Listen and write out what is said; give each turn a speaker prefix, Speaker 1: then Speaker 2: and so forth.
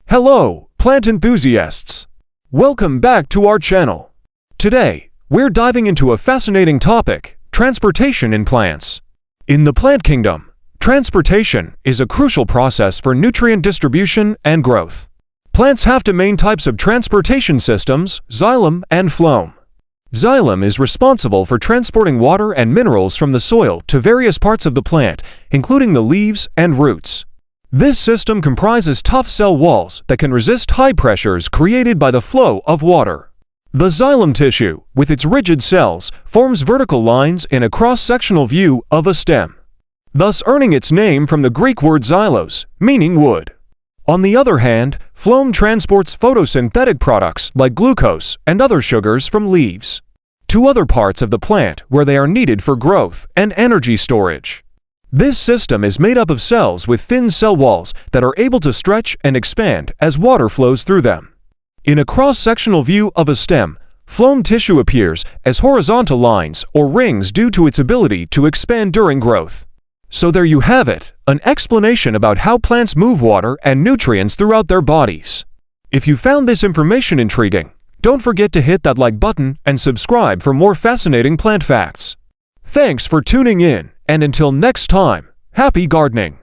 Speaker 1: Hello, plant enthusiasts! Welcome back to our channel. Today, we're diving into a fascinating topic, transportation in plants. In the plant kingdom, transportation is a crucial process for nutrient distribution and growth. Plants have two main types of transportation systems, xylem and phloem. Xylem is responsible for transporting water and minerals from the soil to various parts of the plant, including the leaves and roots. This system comprises tough cell walls that can resist high pressures created by the flow of water. The xylem tissue, with its rigid cells, forms vertical lines in a cross-sectional view of a stem, thus earning its name from the Greek word xylos, meaning wood. On the other hand, phloem transports photosynthetic products like glucose and other sugars from leaves to other parts of the plant where they are needed for growth and energy storage. This system is made up of cells with thin cell walls that are able to stretch and expand as water flows through them. In a cross-sectional view of a stem, phloem tissue appears as horizontal lines or rings due to its ability to expand during growth. So there you have it, an explanation about how plants move water and nutrients throughout their bodies. If you found this information intriguing, don't forget to hit that like button and subscribe for more fascinating plant facts. Thanks for tuning in, and until next time, happy gardening!